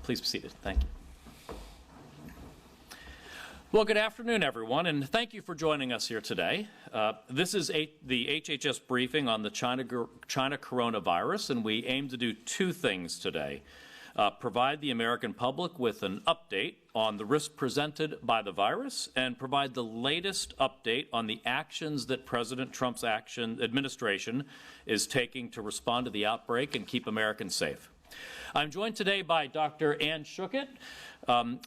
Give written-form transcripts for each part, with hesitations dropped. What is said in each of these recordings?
Please be seated. Thank you. Well, good afternoon, everyone, and thank you for joining us here today. This is the HHS briefing on the China coronavirus, and we aim to do two things today. Provide the American public with an update on the risk presented by the virus and provide the latest update on the actions that President Trump's administration is taking to respond to the outbreak and keep Americans safe. I'm joined today by Dr. Ann Schuchat,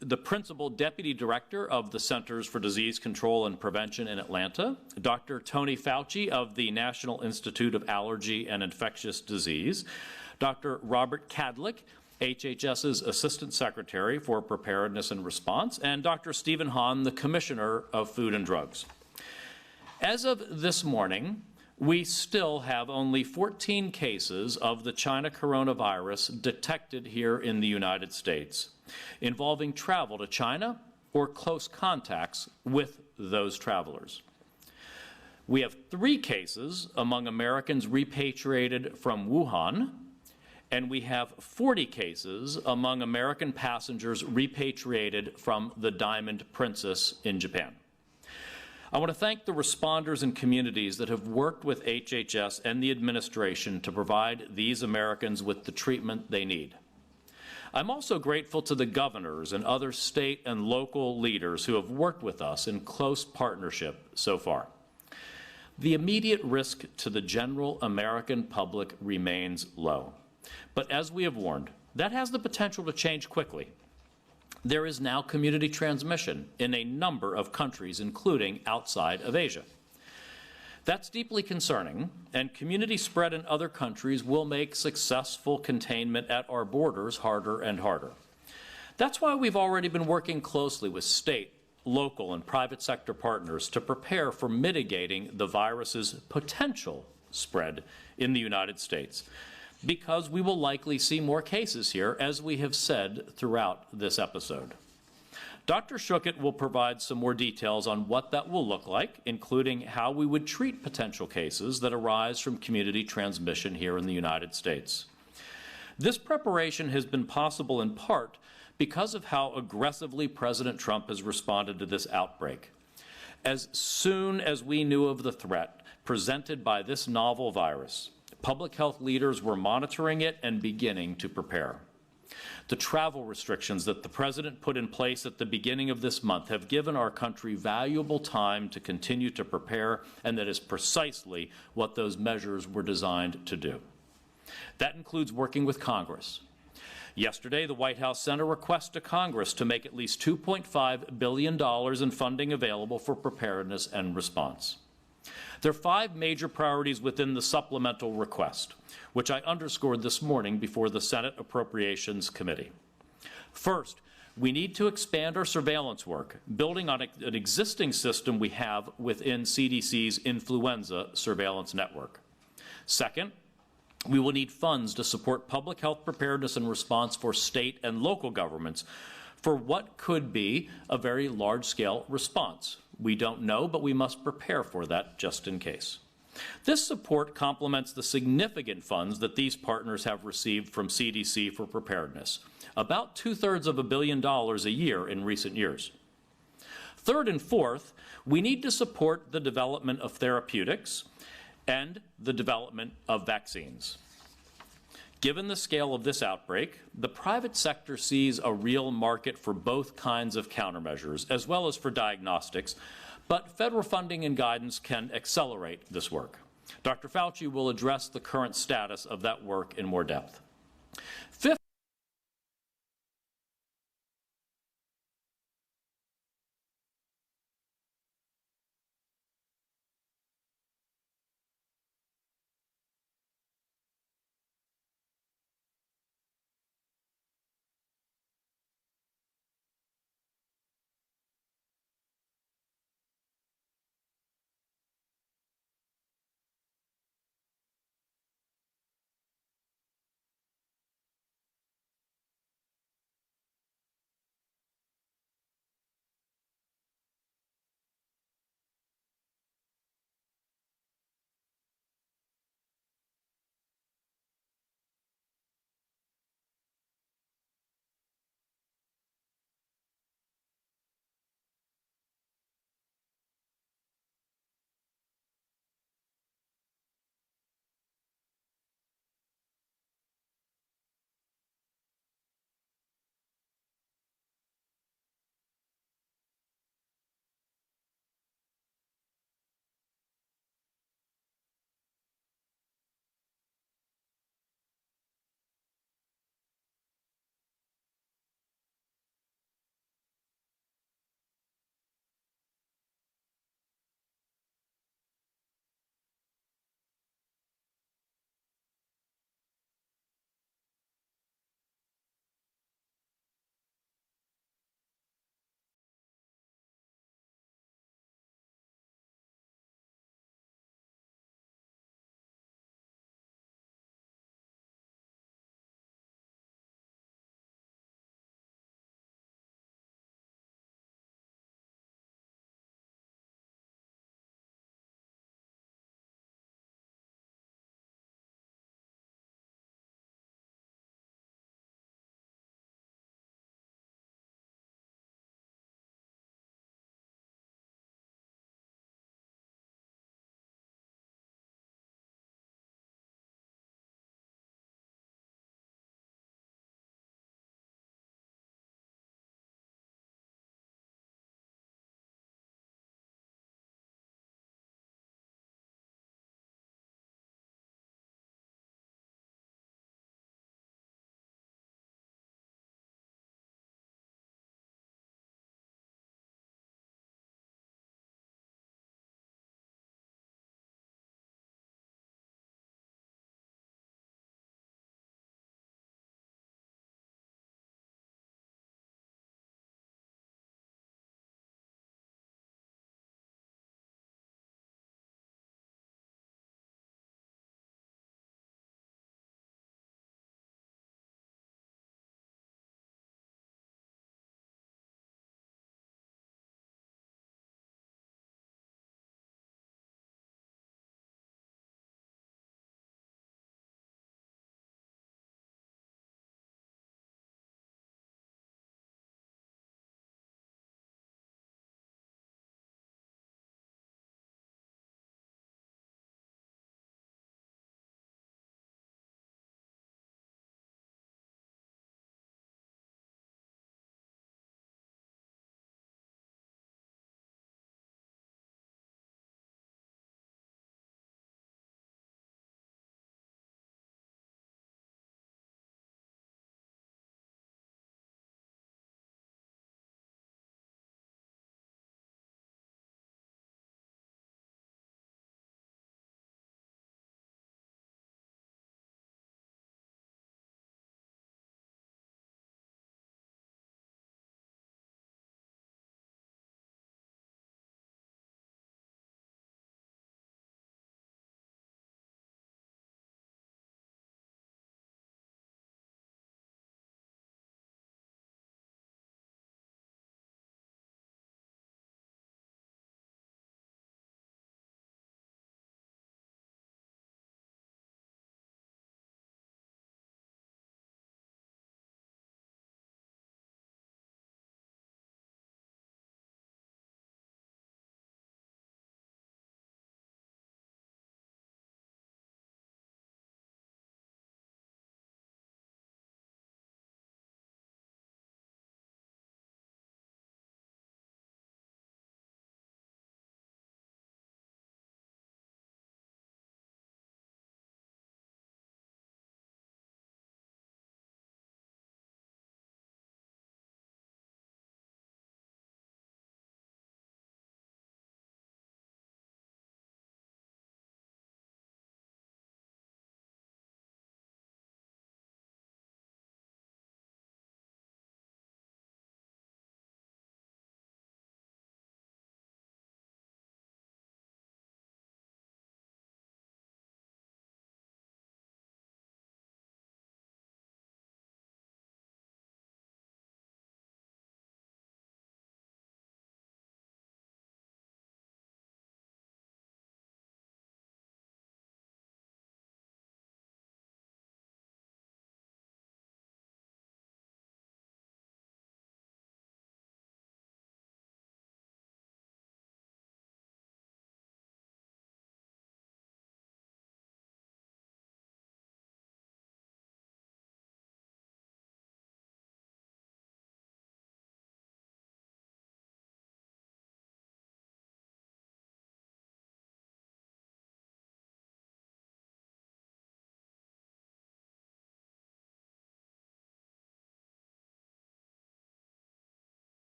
the Principal Deputy Director of the Centers for Disease Control and Prevention in Atlanta, Dr. Tony Fauci of the National Institute of Allergy and Infectious Disease, Dr. Robert Kadlec, HHS's Assistant Secretary for Preparedness and Response, and Dr. Stephen Hahn, the Commissioner of Food and Drugs. As of this morning, we still have only 14 cases of the China coronavirus detected here in the United States, involving travel to China or close contacts with those travelers. We have 3 cases among Americans repatriated from Wuhan, and we have 40 cases among American passengers repatriated from the Diamond Princess in Japan. I want to thank the responders and communities that have worked with HHS and the administration to provide these Americans with the treatment they need. I'm also grateful to the governors and other state and local leaders who have worked with us in close partnership so far. The immediate risk to the general American public remains low. But as we have warned, that has the potential to change quickly. There is now community transmission in a number of countries, including outside of Asia. That's deeply concerning, and community spread in other countries will make successful containment at our borders harder and harder. That's why we've already been working closely with state, local, and private sector partners to prepare for mitigating the virus's potential spread in the United States, because we will likely see more cases here, as we have said throughout this episode. Dr. Schuchat will provide some more details on what that will look like, including how we would treat potential cases that arise from community transmission here in the United States. This preparation has been possible in part because of how aggressively President Trump has responded to this outbreak. As soon as we knew of the threat presented by this novel virus, public health leaders were monitoring it and beginning to prepare. The travel restrictions that the President put in place at the beginning of this month have given our country valuable time to continue to prepare, and that is precisely what those measures were designed to do. That includes working with Congress. Yesterday, the White House sent a request to Congress to make at least $2.5 billion in funding available for preparedness and response. There are 5 major priorities within the supplemental request, which I underscored this morning before the Senate Appropriations Committee. First, we need to expand our surveillance work, building on an existing system we have within CDC's influenza surveillance network. Second, we will need funds to support public health preparedness and response for state and local governments for what could be a very large-scale response. We don't know, but we must prepare for that just in case. This support complements the significant funds that these partners have received from CDC for preparedness, about 2/3 of $1 billion a year in recent years. Third and fourth, we need to support the development of therapeutics and the development of vaccines. Given the scale of this outbreak, the private sector sees a real market for both kinds of countermeasures, as well as for diagnostics, but federal funding and guidance can accelerate this work. Dr. Fauci will address the current status of that work in more depth. Fifth,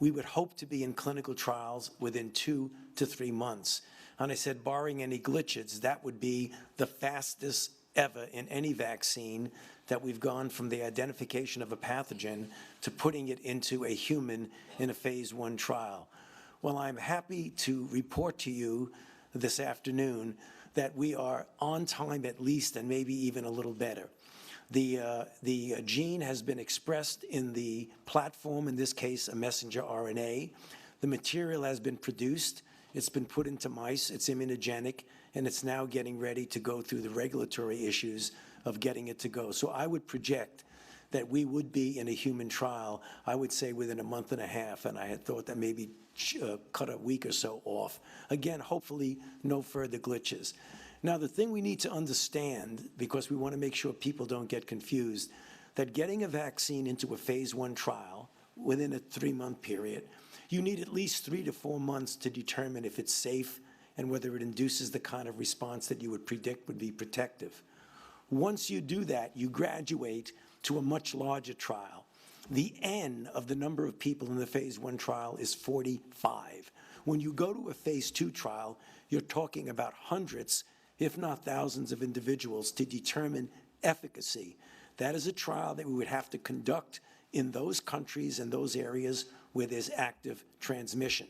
we would hope to be in clinical trials within 2 to 3 months. And I said, barring any glitches, that would be the fastest ever in any vaccine that we've gone from the identification of a pathogen to putting it into a human in a phase 1 trial. Well, I'm happy to report to you this afternoon that we are on time at least, and maybe even a little better. The gene has been expressed in the platform, in this case a messenger RNA. The material has been produced. It's been put into mice. It's immunogenic, and it's now getting ready to go through the regulatory issues of getting it to go. So I would project that we would be in a human trial, I would say within a month and a half, and I had thought that maybe cut a week or so off. Again, hopefully no further glitches. Now, the thing we need to understand, because we want to make sure people don't get confused, that getting a vaccine into a phase 1 trial within a 3-month period, you need at least 3 to 4 months to determine if it's safe and whether it induces the kind of response that you would predict would be protective. Once you do that, you graduate to a much larger trial. The N of the number of people in the phase 1 trial is 45. When you go to a phase 2 trial, you're talking about hundreds, if not thousands of individuals to determine efficacy. That is a trial that we would have to conduct in those countries and those areas where there's active transmission.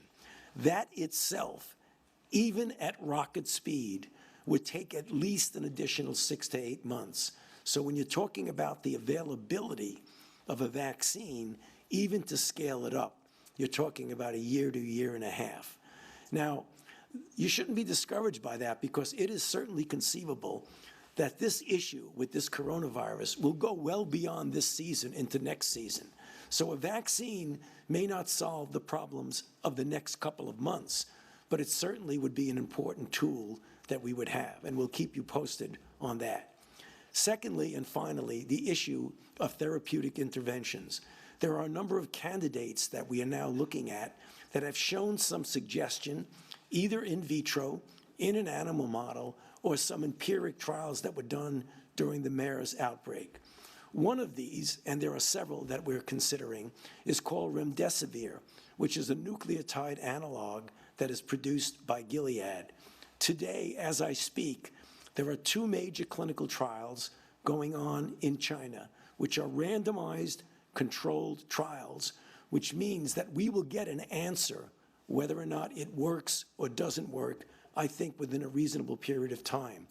That itself, even at rocket speed, would take at least an additional 6 to 8 months. So when you're talking about the availability of a vaccine, even to scale it up, you're talking about a year to a year and a half. Now, you shouldn't be discouraged by that, because it is certainly conceivable that this issue with this coronavirus will go well beyond this season into next season. So a vaccine may not solve the problems of the next couple of months, but it certainly would be an important tool that we would have, and we'll keep you posted on that. Secondly, and finally, the issue of therapeutic interventions. There are a number of candidates that we are now looking at that have shown some suggestion, either in vitro, in an animal model, or some empiric trials that were done during the MERS outbreak. One of these, and there are several that we're considering, is called remdesivir, which is a nucleotide analog that is produced by Gilead. Today, as I speak, there are 2 major clinical trials going on in China, which are randomized, controlled trials, which means that we will get an answer whether or not it works or doesn't work, I think, within a reasonable period of time.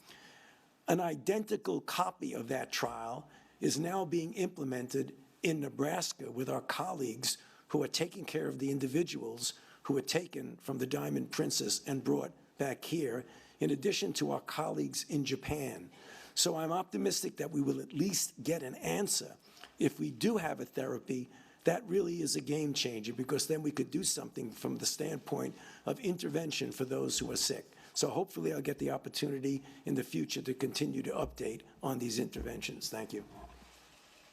An identical copy of that trial is now being implemented in Nebraska with our colleagues who are taking care of the individuals who were taken from the Diamond Princess and brought back here, in addition to our colleagues in Japan. So I'm optimistic that we will at least get an answer. If we do have a therapy, that really is a game changer, because then we could do something from the standpoint of intervention for those who are sick. So hopefully I'll get the opportunity in the future to continue to update on these interventions. Thank you.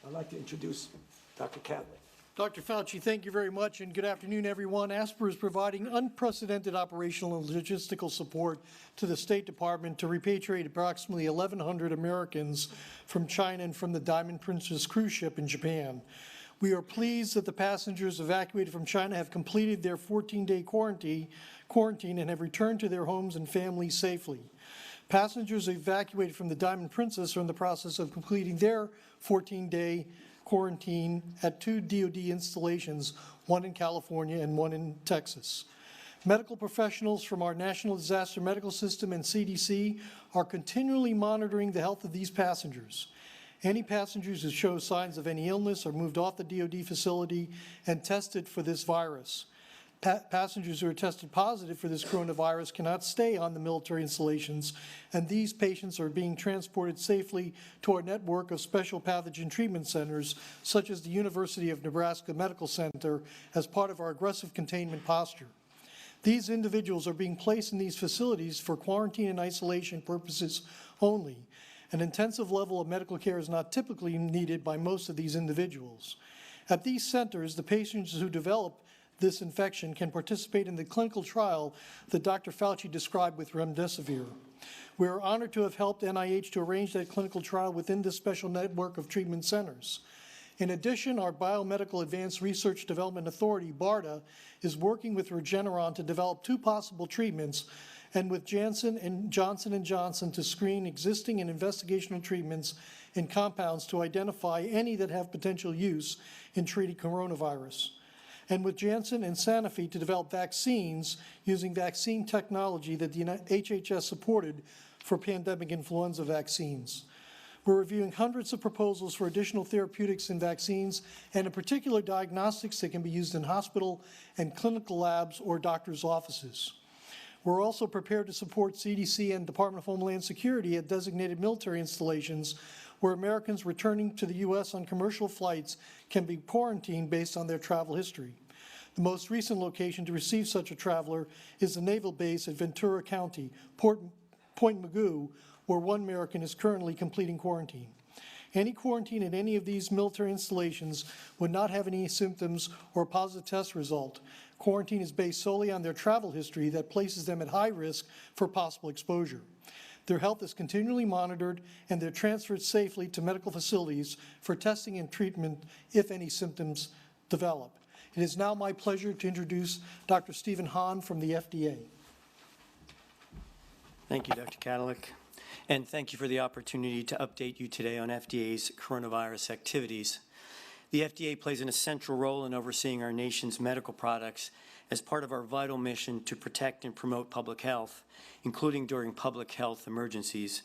I'd like to introduce Dr. Catlett. Dr. Fauci, thank you very much, and good afternoon, everyone. ASPR is providing unprecedented operational and logistical support to the State Department to repatriate approximately 1,100 Americans from China and from the Diamond Princess cruise ship in Japan. We are pleased that the passengers evacuated from China have completed their 14-day quarantine and have returned to their homes and families safely. Passengers evacuated from the Diamond Princess are in the process of completing their 14-day quarantine at 2 DoD installations, one in California and one in Texas. Medical professionals from our National Disaster Medical System and CDC are continually monitoring the health of these passengers. Any passengers who show signs of any illness are moved off the DoD facility and tested for this virus. Passengers who are tested positive for this coronavirus cannot stay on the military installations, and these patients are being transported safely to our network of special pathogen treatment centers, such as the University of Nebraska Medical Center, as part of our aggressive containment posture. These individuals are being placed in these facilities for quarantine and isolation purposes only. An intensive level of medical care is not typically needed by most of these individuals. At these centers, the patients who develop this infection can participate in the clinical trial that Dr. Fauci described with remdesivir. We are honored to have helped NIH to arrange that clinical trial within this special network of treatment centers. In addition, our Biomedical Advanced Research Development Authority, BARDA, is working with Regeneron to develop 2 possible treatments and with Janssen and Johnson & Johnson to screen existing and investigational treatments and compounds to identify any that have potential use in treating coronavirus. And with Janssen and Sanofi to develop vaccines using vaccine technology that the HHS supported for pandemic influenza vaccines. We're reviewing hundreds of proposals for additional therapeutics and vaccines, and in particular diagnostics that can be used in hospital and clinical labs or doctors' offices. We're also prepared to support CDC and Department of Homeland Security at designated military installations where Americans returning to the U.S. on commercial flights can be quarantined based on their travel history. The most recent location to receive such a traveler is the naval base at Ventura County, Point Mugu, where 1 American is currently completing quarantine. Any quarantine at any of these military installations would not have any symptoms or a positive test result. Quarantine is based solely on their travel history that places them at high risk for possible exposure. Their health is continually monitored, and they're transferred safely to medical facilities for testing and treatment if any symptoms develop. It is now my pleasure to introduce Dr. Stephen Hahn from the FDA. Thank you, Dr. Kadalik. And thank you for the opportunity to update you today on FDA's coronavirus activities. The FDA plays an essential role in overseeing our nation's medical products as part of our vital mission to protect and promote public health, including during public health emergencies.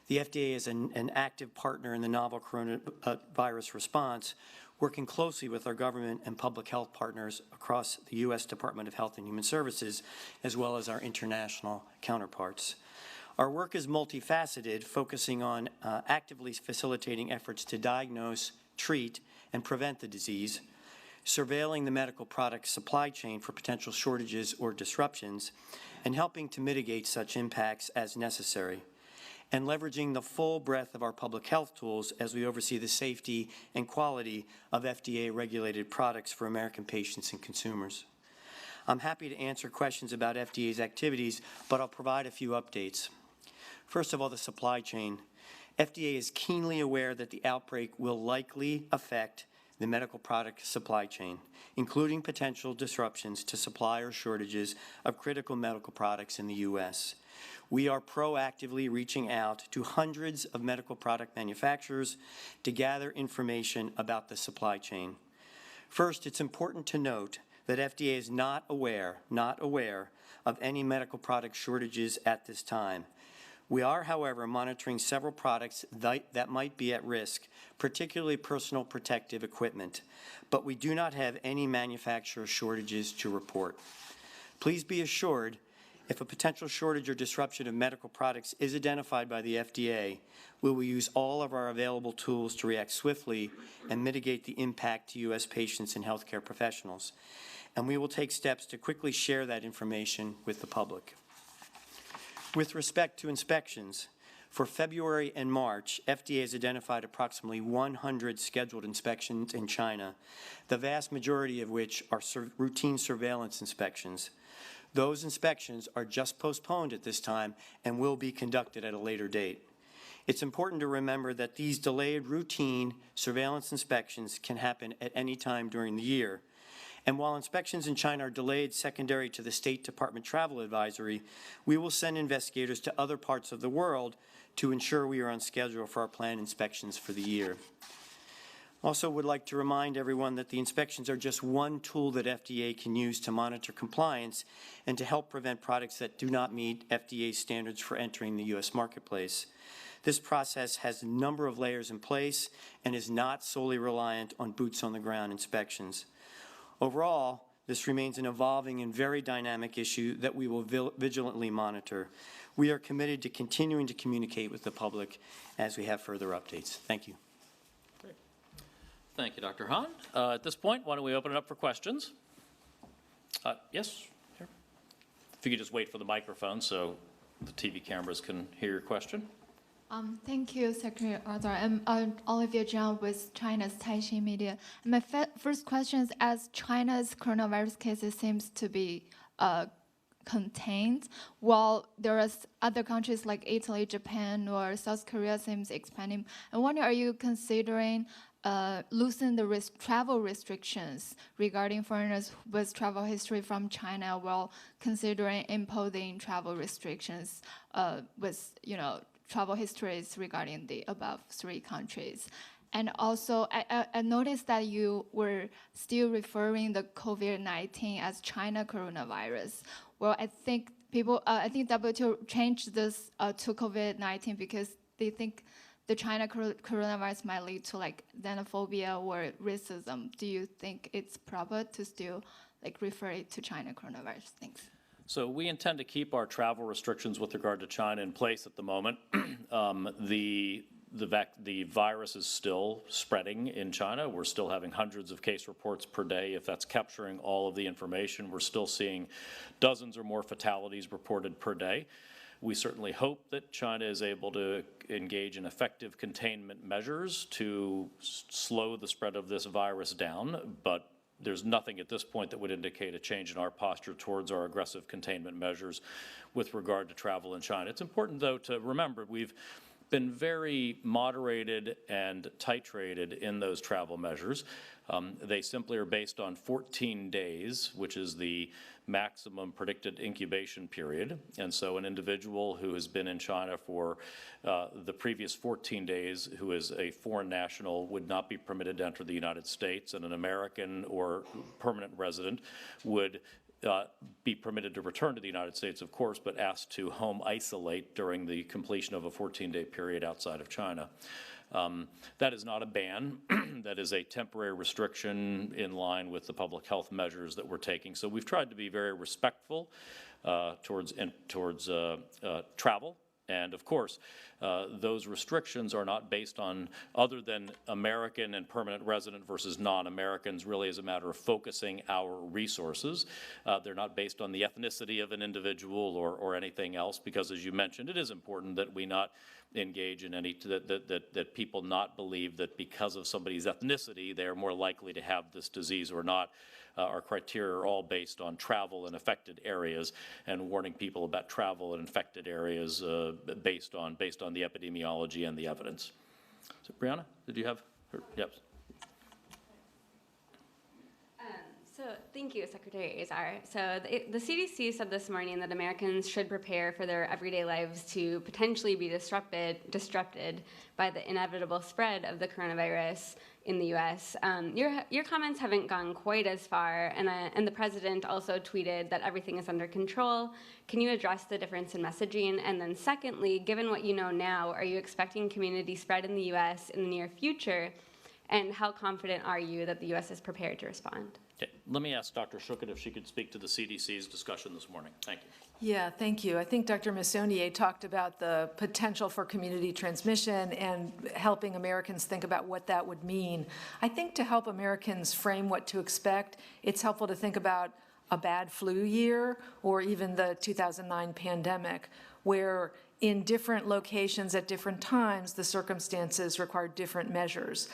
The FDA is an active partner in the novel coronavirus response, working closely with our government and public health partners across the U.S. Department of Health and Human Services, as well as our international counterparts. Our work is multifaceted, focusing on actively facilitating efforts to diagnose, treat, and prevent the disease, surveilling the medical product supply chain for potential shortages or disruptions, and helping to mitigate such impacts as necessary, and leveraging the full breadth of our public health tools as we oversee the safety and quality of FDA-regulated products for American patients and consumers. I'm happy to answer questions about FDA's activities, but I'll provide a few updates. First of all, the supply chain. FDA is keenly aware that the outbreak will likely affect the medical product supply chain, including potential disruptions to supply or shortages of critical medical products in the U.S. We are proactively reaching out to hundreds of medical product manufacturers to gather information about the supply chain. First, it's important to note that FDA is not aware of any medical product shortages at this time. We are, however, monitoring several products that might be at risk, particularly personal protective equipment, but we do not have any manufacturer shortages to report. Please be assured, if a potential shortage or disruption of medical products is identified by the FDA, we will use all of our available tools to react swiftly and mitigate the impact to U.S. patients and healthcare professionals. And we will take steps to quickly share that information with the public. With respect to inspections, for February and March, FDA has identified approximately 100 scheduled inspections in China, the vast majority of which are routine surveillance inspections. Those inspections are just postponed at this time and will be conducted at a later date. It's important to remember that these delayed routine surveillance inspections can happen at any time during the year. And while inspections in China are delayed secondary to the State Department travel advisory, we will send investigators to other parts of the world to ensure we are on schedule for our planned inspections for the year. Also would like to remind everyone that the inspections are just one tool that FDA can use to monitor compliance and to help prevent products that do not meet FDA standards for entering the U.S. marketplace. This process has a number of layers in place and is not solely reliant on boots-on-the-ground inspections. Overall, this remains an evolving and very dynamic issue that we will vigilantly monitor. We are committed to continuing to communicate with the public as we have further updates. Thank you. Great. Thank you, Dr. Hahn. At this point, why don't we open it up for questions? Yes, here. If you could just wait for the microphone so the TV cameras can hear your question. Thank you, Secretary Arthur. I'm Olivia Zhang with China's Taixing Media. My first question is, as China's coronavirus cases seems to be contained, while there are other countries like Italy, Japan, or South Korea seems expanding, I wonder, are you considering loosen the travel restrictions regarding foreigners with travel history from China while considering imposing travel restrictions with, travel histories regarding the above 3 countries. And also, I noticed that you were still referring the COVID-19 as China coronavirus. Well, I think WTO changed this to COVID-19 because they think the China coronavirus might lead to like xenophobia or racism. Do you think it's proper to still refer it to China coronavirus? Thanks. So we intend to keep our travel restrictions with regard to China in place at the moment. The virus is still spreading in China. We're still having hundreds of case reports per day. If that's capturing all of the information, we're still seeing dozens or more fatalities reported per day. We certainly hope that China is able to engage in effective containment measures to slow the spread of this virus down, but there's nothing at this point that would indicate a change in our posture towards our aggressive containment measures with regard to travel in China. It's important, though, to remember we've been very moderated and titrated in those travel measures. They simply are based on 14 days, which is the maximum predicted incubation period. And so an individual who has been in China for the previous 14 days, who is a foreign national, would not be permitted to enter the United States, and an American or permanent resident would be permitted to return to the United States, of course, but asked to home isolate during the completion of a 14-day period outside of China. That is not a ban. That is a temporary restriction in line with the public health measures that we're taking. So we've tried to be very respectful towards travel. And of course, those restrictions are not based on other than American and permanent resident versus non-Americans, really as a matter of focusing our resources. They're not based on the ethnicity of an individual or anything else, because as you mentioned, it is important that we not engage in any, that people not believe that because of somebody's ethnicity, they're more likely to have this disease or not. Our criteria are all based on travel in affected areas and warning people about travel in infected areas based on the epidemiology and the evidence. So, Brianna, did you have her? Yep. So thank you, Secretary Azar. So the CDC said this morning that Americans should prepare for their everyday lives to potentially be disrupted by the inevitable spread of the coronavirus in the U.S. Your comments haven't gone quite as far, and the president also tweeted that everything is under control. Can you address the difference in messaging? And then secondly, given what you know now, are you expecting community spread in the U.S. in the near future? And how confident are you that the U.S. is prepared to respond? Okay. Let me ask Dr. Schuchat if she could speak to the CDC's discussion this morning. Thank you. Yeah, thank you. I think Dr. Missonier talked about the potential for community transmission and helping Americans think about what that would mean. I think to help Americans frame what to expect, it's helpful to think about a bad flu year or even the 2009 pandemic, where in different locations at different times, the circumstances require different measures.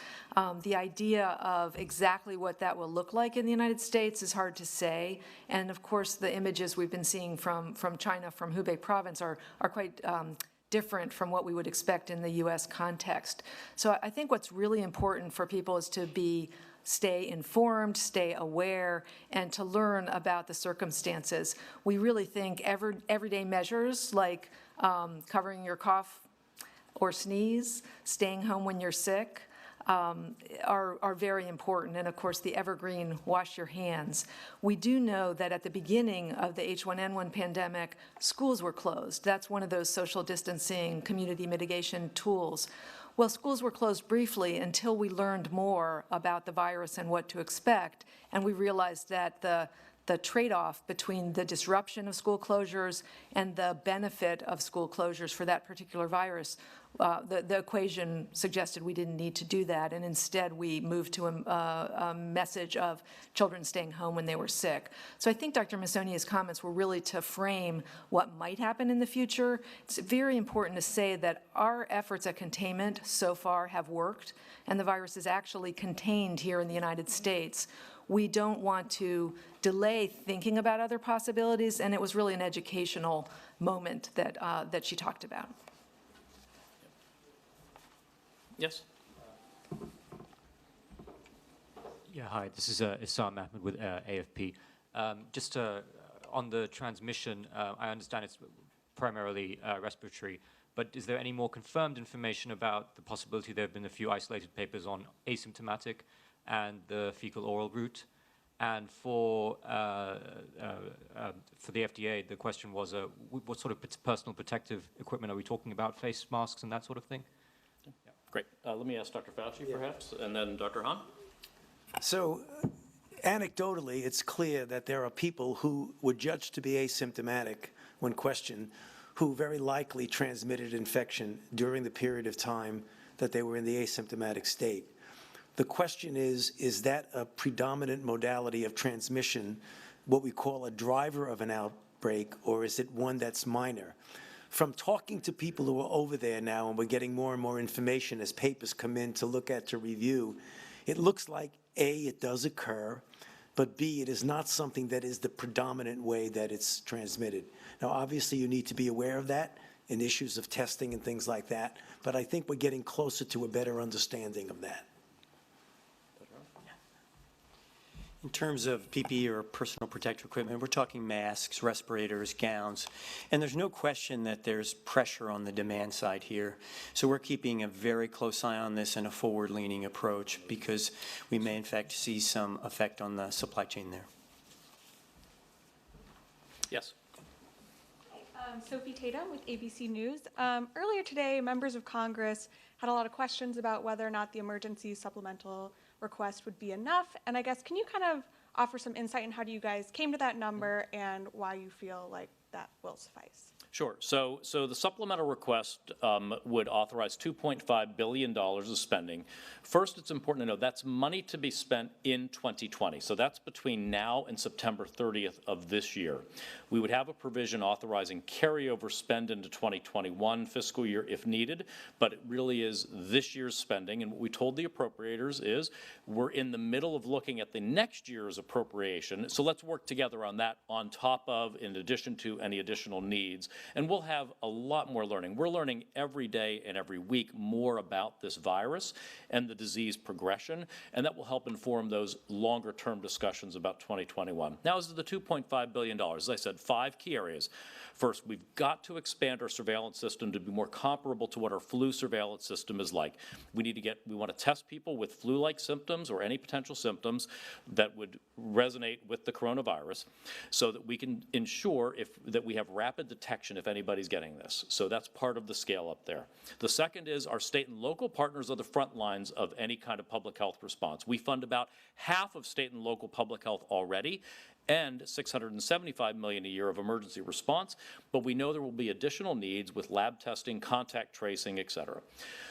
The idea of exactly what that will look like in the United States is hard to say. And of course, the images we've been seeing from China, from Hubei province, are quite different from what we would expect in the US context. So I think what's really important for people is to stay informed, stay aware, and to learn about the circumstances. We really think everyday measures like covering your cough or sneeze, staying home when you're sick, are very important. And of course, the evergreen wash your hands. We do know that at the beginning of the H1N1 pandemic, schools were closed. That's one of those social distancing community mitigation tools. Well, schools were closed briefly until we learned more about the virus and what to expect, and we realized that the trade-off between the disruption of school closures and the benefit of school closures for that particular virus, the equation suggested we didn't need to do that, and instead we moved to a message of children staying home when they were sick. So I think Dr. Missonier's comments were really to frame what might happen in the future. It's very important to say that our efforts at containment so far have worked, and the virus is actually contained here in the United States. We don't want to delay thinking about other possibilities, and it was really an educational moment that she talked about. Yes? Yeah, hi, this is Issam Ahmed with AFP. Just on the transmission, I understand it's primarily respiratory, but is there any more confirmed information about the possibility there have been a few isolated papers on asymptomatic and the fecal-oral route? And for the FDA, the question was, what sort of personal protective equipment are we talking about? Face masks and that sort of thing? Yeah. Great. Let me ask Dr. Fauci, perhaps, and then Dr. Hahn. So anecdotally, it's clear that there are people who were judged to be asymptomatic when questioned, who very likely transmitted infection during the period of time that they were in the asymptomatic state. The question is that a predominant modality of transmission, what we call a driver of an outbreak, or is it one that's minor? From talking to people who are over there now, and we're getting more and more information as papers come in to look at, to review, it looks like, A, it does occur, but B, it is not something that is the predominant way that it's transmitted. Now, obviously, you need to be aware of that in issues of testing and things like that, but I think we're getting closer to a better understanding of that. In terms of PPE or personal protective equipment, we're talking masks, respirators, gowns, and there's no question that there's pressure on the demand side here. So we're keeping a very close eye on this and a forward-leaning approach because we may in fact see some effect on the supply chain there. Yes. Sophie Tatum with ABC News. Earlier today, members of Congress had a lot of questions about whether or not the emergency supplemental request would be enough. And I guess, can you kind of offer some insight in how you guys came to that number and why you feel like that will suffice? Sure. So the supplemental request would authorize $2.5 billion of spending. First, it's important to know that's money to be spent in 2020. So that's between now and September 30th of this year. We would have a provision authorizing carryover spend into 2021 fiscal year if needed, but it really is this year's spending. And what we told the appropriators is we're in the middle of looking at the next year's appropriation. So let's work together on that on top of, in addition to any additional needs. And we'll have a lot more learning. We're learning every day and every week more about this virus and the disease progression, and that will help inform those longer-term discussions about 2021. Now, as to the $2.5 billion, as I said, 5 key areas. First, we've got to expand our surveillance system to be more comparable to what our flu surveillance system is like. We want to test people with flu-like symptoms or any potential symptoms that would resonate with the coronavirus so that we can ensure that we have rapid detection if anybody's getting this. So that's part of the scale up there. The second is our state and local partners are the front lines of any kind of public health response. We fund about half of state and local public health already, and $675 million a year of emergency response, but we know there will be additional needs with lab testing, contact tracing, et cetera.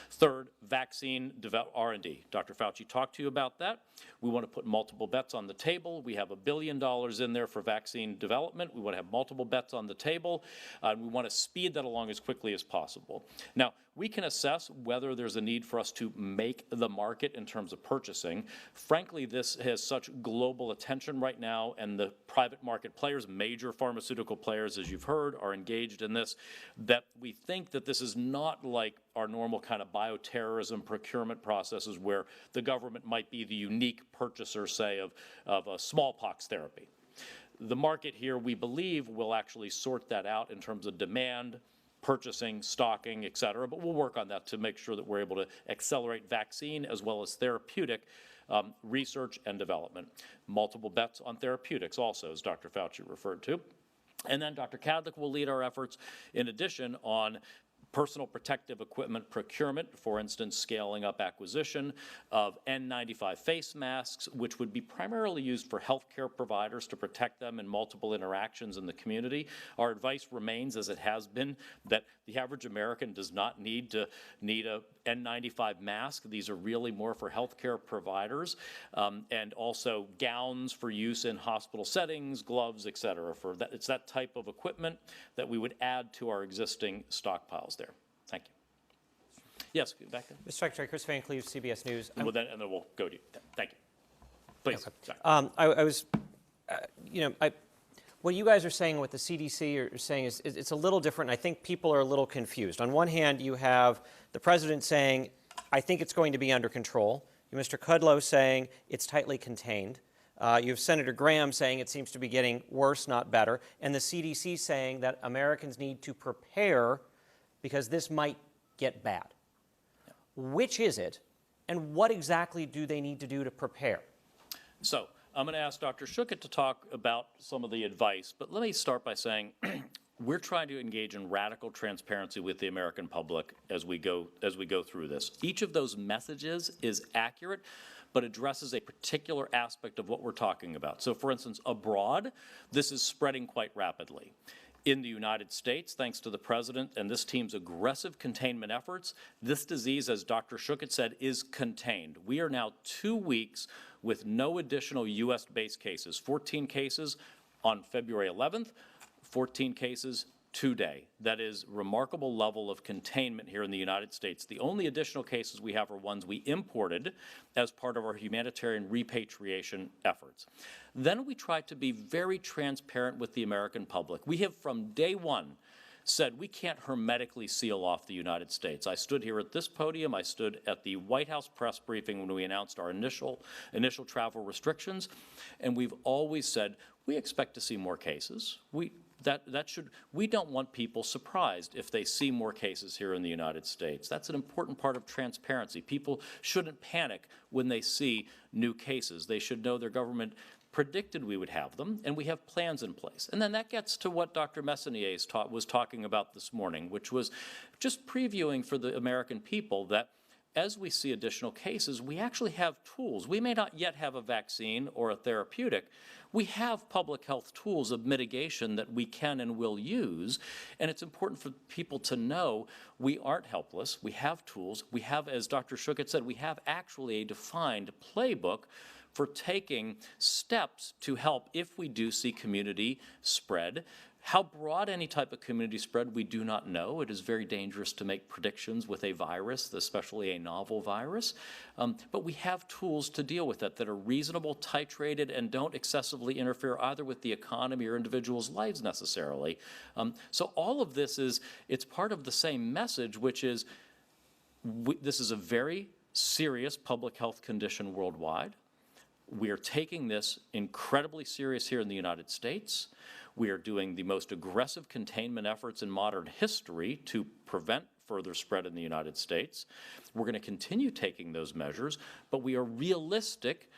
Third, vaccine R&D. Dr. Fauci talked to you about that. We want to put multiple bets on the table. We have $1 billion in there for vaccine development. We want to have multiple bets on the table. And we want to speed that along as quickly as possible. Now, we can assess whether there's a need for us to make the market in terms of purchasing. Frankly, this has such global attention right now, and the private market players, major pharmaceutical players, as you've heard, are engaged in this, that we think that this is not like our normal kind of bioterrorism procurement processes where the government might be the unique purchaser, say, of a smallpox therapy. The market here, we believe, will actually sort that out in terms of demand, purchasing, stocking, et cetera, but we'll work on that to make sure that we're able to accelerate vaccine as well as therapeutic research and development. Multiple bets on therapeutics also, as Dr. Fauci referred to. And then Dr. Kadlec will lead our efforts, in addition, on personal protective equipment procurement, for instance, scaling up acquisition of N95 face masks, which would be primarily used for healthcare providers to protect them in multiple interactions in the community. Our advice remains, as it has been, that the average American does not need a N95 mask. These are really more for healthcare providers, and also gowns for use in hospital settings, gloves, et cetera. It's that type of equipment that we would add to our existing stockpiles there. Thank you. Yes, back there. Mr. Secretary, Chris Van Cleve, CBS News. And then we'll go to you. Thank you. Please. Okay. I was, what you guys are saying, what the CDC are saying is it's a little different. I think people are a little confused. On one hand, you have the president saying, I think it's going to be under control. You have Mr. Kudlow saying it's tightly contained. You have Senator Graham saying it seems to be getting worse, not better, and the CDC saying that Americans need to prepare because this might get bad. Which is it, and what exactly do they need to do to prepare? So I'm going to ask Dr. Schuchat to talk about some of the advice, but let me start by saying we're trying to engage in radical transparency with the American public as we go through this. Each of those messages is accurate, but addresses a particular aspect of what we're talking about. So, for instance, abroad, this is spreading quite rapidly. In the United States, thanks to the President and this team's aggressive containment efforts, this disease, as Dr. Schuchat said, is contained. We are now 2 weeks with no additional U.S.-based cases. 14 cases on February 11th, 14 cases today. That is remarkable level of containment here in the United States. The only additional cases we have are ones we imported as part of our humanitarian repatriation efforts. Then we try to be very transparent with the American public. We have from day one said we can't hermetically seal off the United States. I stood here at this podium, I stood at the White House press briefing when we announced our initial travel restrictions, and we've always said we expect to see more cases. We don't want people surprised if they see more cases here in the United States. That's an important part of transparency. People shouldn't panic when they see new cases. They should know their government predicted we would have them, and we have plans in place. And then that gets to what Dr. Messonnier was talking about this morning, which was just previewing for the American people that as we see additional cases, we actually have tools. We may not yet have a vaccine or a therapeutic. We have public health tools of mitigation that we can and will use, and it's important for people to know we aren't helpless. We have tools. We have, as Dr. Schuchat said, we have actually a defined playbook for taking steps to help if we do see community spread. How broad any type of community spread, we do not know. It is very dangerous to make predictions with a virus, especially a novel virus. But we have tools to deal with that are reasonable, titrated, and don't excessively interfere either with the economy or individuals' lives necessarily. So all of this it's part of the same message, which is this is a very serious public health condition worldwide. We are taking this incredibly serious here in the United States. We are doing the most aggressive containment efforts in modern history to prevent further spread in the United States. We're going to continue taking those measures, but we are realistic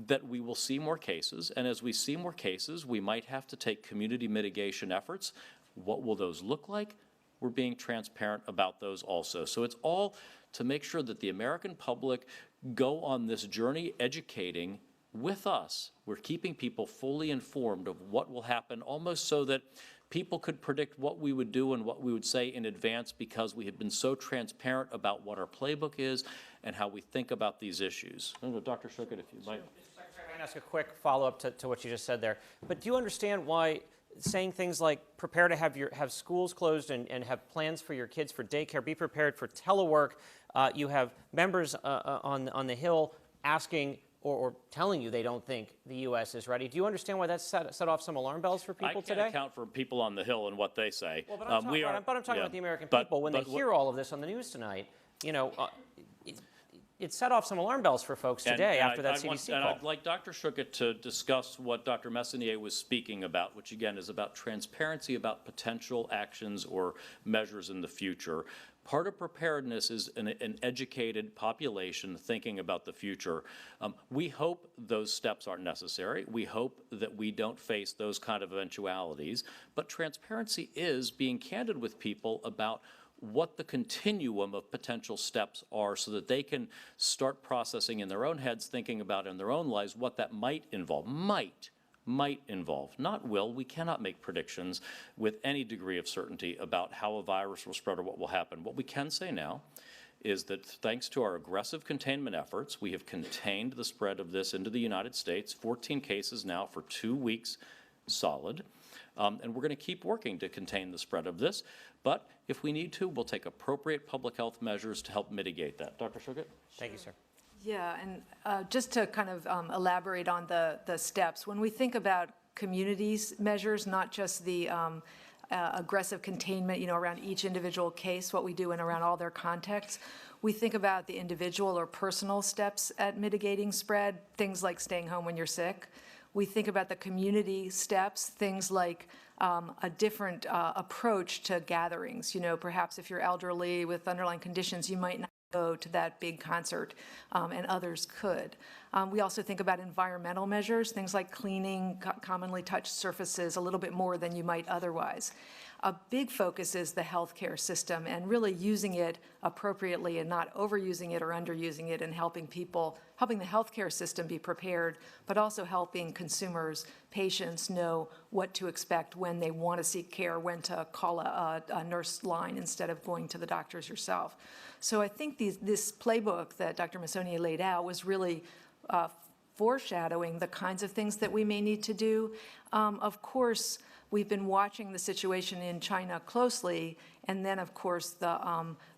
that we will see more cases, and as we see more cases, we might have to take community mitigation efforts. What will those look like? We're being transparent about those also. So it's all to make sure that the American public go on this journey educating with us. We're keeping people fully informed of what will happen, almost so that people could predict what we would do and what we would say in advance, because we have been so transparent about what our playbook is and how we think about these issues. I don't know, Dr. Schuchat, if you might. Secretary, I can ask a quick follow-up to what you just said there. But do you understand why saying things like prepare to have schools closed and have plans for your kids for daycare, be prepared for telework, you have members on the Hill asking or telling you they don't think the U.S. is ready. Do you understand why that set off some alarm bells for people today? I can't account for people on the Hill and what they say. Well, but I'm talking about the American people. When they hear all of this on the news tonight, it set off some alarm bells for folks today after that CDC call. And I'd like Dr. Schuchat to discuss what Dr. Messonnier was speaking about, which again is about transparency about potential actions or measures in the future. Part of preparedness is an educated population thinking about the future. We hope those steps aren't necessary. We hope that we don't face those kind of eventualities. But transparency is being candid with people about what the continuum of potential steps are so that they can start processing in their own heads, thinking about in their own lives what that might involve. Might involve, not will. We cannot make predictions with any degree of certainty about how a virus will spread or what will happen. What we can say now is that thanks to our aggressive containment efforts, we have contained the spread of this into the United States, 14 cases now for 2 weeks solid. And we're going to keep working to contain the spread of this. But if we need to, we'll take appropriate public health measures to help mitigate that. Dr. Schuchat? Thank you, sir. Yeah, and just to kind of elaborate on the steps, when we think about communities measures, not just the aggressive containment, around each individual case, what we do and around all their contexts. We think about the individual or personal steps at mitigating spread, things like staying home when you're sick. We think about the community steps, things like a different approach to gatherings. Perhaps if you're elderly with underlying conditions, you might not go to that big concert, and others could. We also think about environmental measures, things like cleaning commonly touched surfaces a little bit more than you might otherwise. A big focus is the healthcare system and really using it appropriately and not overusing it or underusing it, and helping the healthcare system be prepared, but also helping consumers, patients know what to expect when they want to seek care, when to call a nurse line instead of going to the doctors yourself. So I think this playbook that Dr. Missonier laid out was really foreshadowing the kinds of things that we may need to do. Of course, we've been watching the situation in China closely, and then, of course, the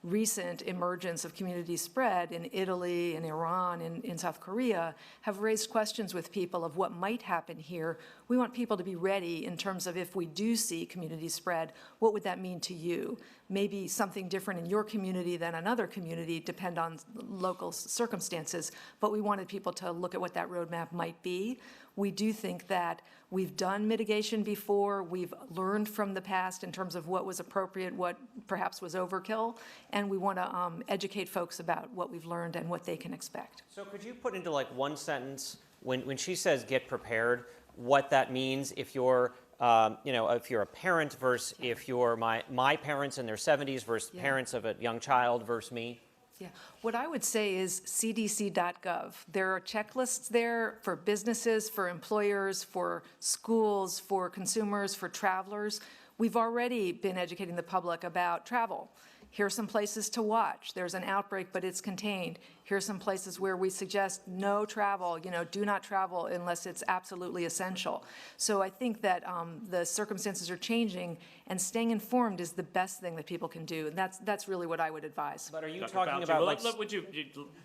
recent emergence of community spread in Italy, in Iran, in South Korea have raised questions with people of what might happen here. We want people to be ready in terms of, if we do see community spread, what would that mean to you? Maybe something different in your community than another community, depend on local circumstances, but we wanted people to look at what that roadmap might be. We do think that we've done mitigation before. We've learned from the past in terms of what was appropriate, what perhaps was overkill, and we want to educate folks about what we've learned and what they can expect. So could you put into like one sentence, when she says get prepared, what that means if you're if you're a parent versus if you're my parents in their 70s versus parents of a young child versus me? Yeah, what I would say is cdc.gov. There are checklists there for businesses, for employers, for schools, for consumers, for travelers. We've already been educating the public about travel. Here are some places to watch. There's an outbreak, but it's contained. Here are some places where we suggest no travel, do not travel unless it's absolutely essential. So I think that the circumstances are changing, and staying informed is the best thing that people can do. And that's really what I would advise. But are you Dr. talking Fauci, about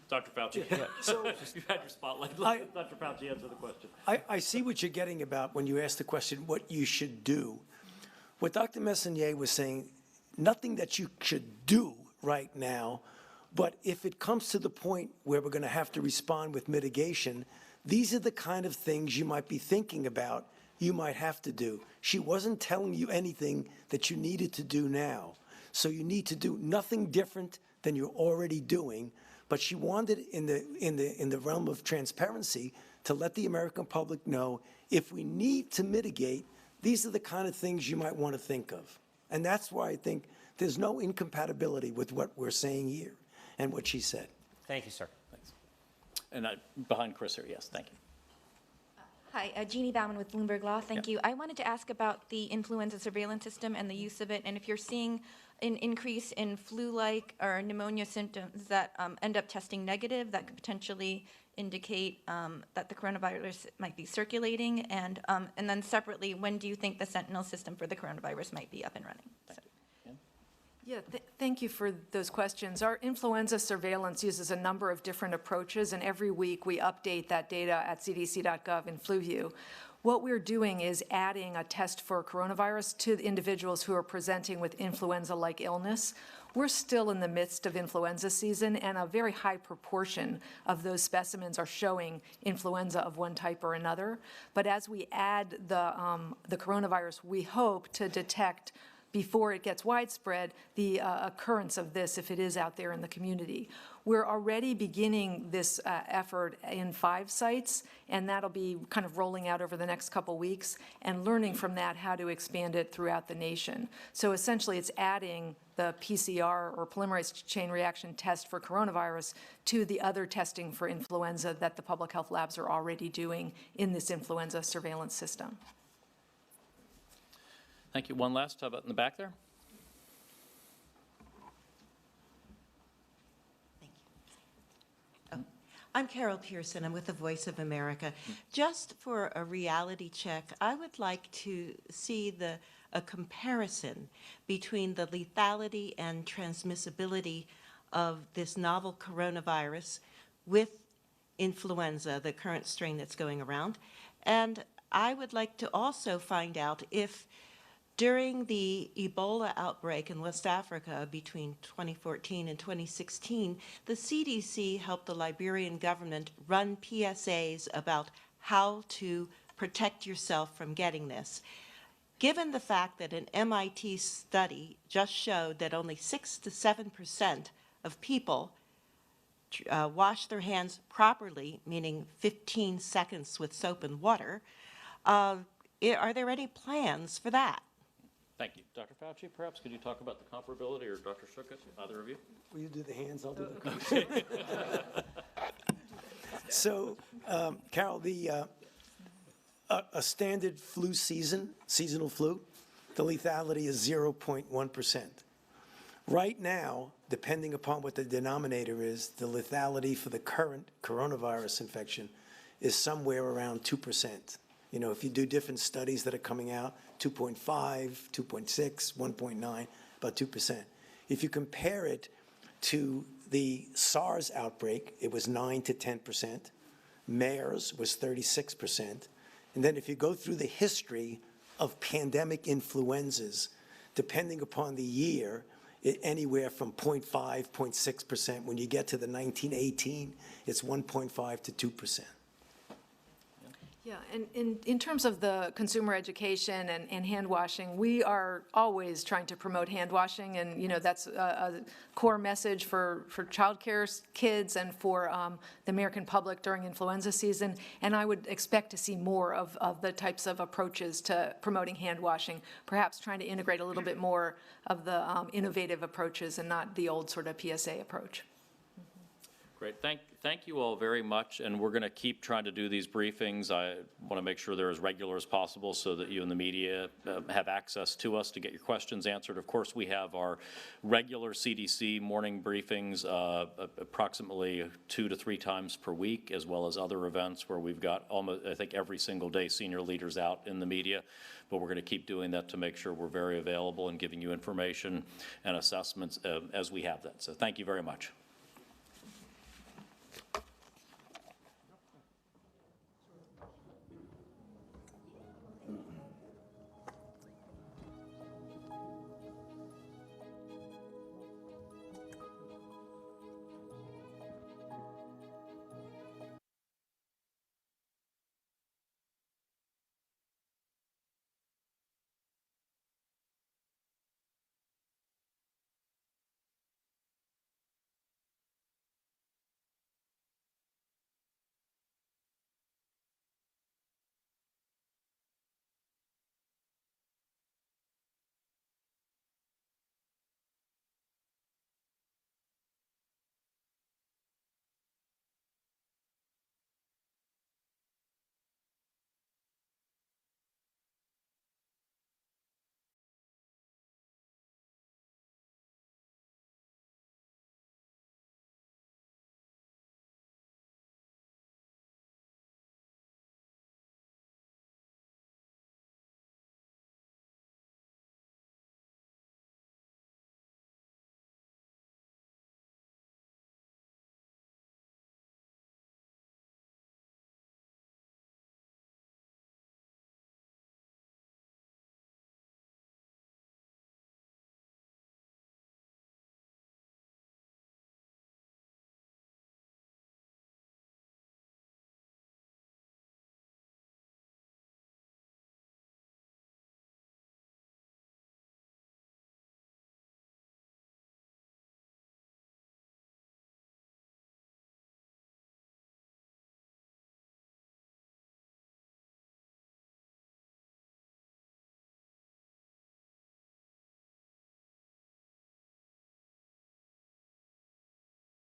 Dr. Fauci, So you had your spotlight. Let Dr. Fauci answer the question. I see what you're getting about when you ask the question, what you should do. What Dr. Messonnier was saying, nothing that you should do right now, but if it comes to the point where we're going to have to respond with mitigation, these are the kind of things you might be thinking about, you might have to do. She wasn't telling you anything that you needed to do now. So you need to do nothing different than you're already doing, but she wanted in the realm of transparency to let the American public know, if we need to mitigate, these are the kind of things you might want to think of. And that's why I think there's no incompatibility with what we're saying here and what she said. Thank you, sir. Thanks. And behind Chris here, yes, thank you. Hi, Jeannie Bauman with Bloomberg Law. Thank you. I wanted to ask about the influenza surveillance system and the use of it, and if you're seeing an increase in flu-like or pneumonia symptoms that end up testing negative, that could potentially indicate that the coronavirus might be circulating, and then separately, when do you think the Sentinel system for the coronavirus might be up and running? Yeah, thank you for those questions. Our influenza surveillance uses a number of different approaches, and every week we update that data at cdc.gov in FluView. What we're doing is adding a test for coronavirus to the individuals who are presenting with influenza-like illness. We're still in the midst of influenza season, and a very high proportion of those specimens are showing influenza of one type or another. But as we add the coronavirus, we hope to detect, before it gets widespread, the occurrence of this if it is out there in the community. We're already beginning this effort in 5 sites, and that'll be kind of rolling out over the next couple weeks, and learning from that how to expand it throughout the nation. So essentially it's adding the PCR or polymerase chain reaction test for coronavirus to the other testing for influenza that the public health labs are already doing in this influenza surveillance system. Thank you. One last, how about in the back there? Thank you. Oh, I'm Carol Pearson. I'm with the Voice of America. Just for a reality check, I would like to see a comparison between the lethality and transmissibility of this novel coronavirus with influenza, the current strain that's going around. And I would like to also find out if During the Ebola outbreak in West Africa between 2014 and 2016, the CDC helped the Liberian government run PSAs about how to protect yourself from getting this. Given the fact that an MIT study just showed that only 6 to 7% of people wash their hands properly, meaning 15 seconds with soap and water, are there any plans for that? Thank you. Dr. Fauci, perhaps could you talk about the comparability, or Dr. Shukas, either of you? Will you do the hands? I'll do the question. So, Carol, a standard flu seasonal flu, the lethality is 0.1%. Right now, depending upon what the denominator is, the lethality for the current coronavirus infection is somewhere around 2%. You know, if you do different studies that are coming out, 2.5, 2.6, 1.9, about 2%. If you compare it to the SARS outbreak, it was 9 to 10%. MERS was 36%. And then if you go through the history of pandemic influenzas, depending upon the year, anywhere from 0.5, 0.6%. When you get to the 1918, it's 1.5 to 2%. Yeah, and in terms of the consumer education and hand washing, we are always trying to promote hand washing, and that's a core message for childcare kids and for the American public during influenza season. And I would expect to see more of the types of approaches to promoting hand washing, perhaps trying to integrate a little bit more of the innovative approaches and not the old sort of PSA approach. Great. Thank you all very much, and we're going to keep trying to do these briefings. I want to make sure they're as regular as possible so that you and the media have access to us to get your questions answered. Of course, we have our regular CDC morning briefings approximately 2 to 3 times per week, as well as other events where we've got almost, I think, every single day senior leaders out in the media. But we're going to keep doing that to make sure we're very available and giving you information and assessments as we have that. So thank you very much.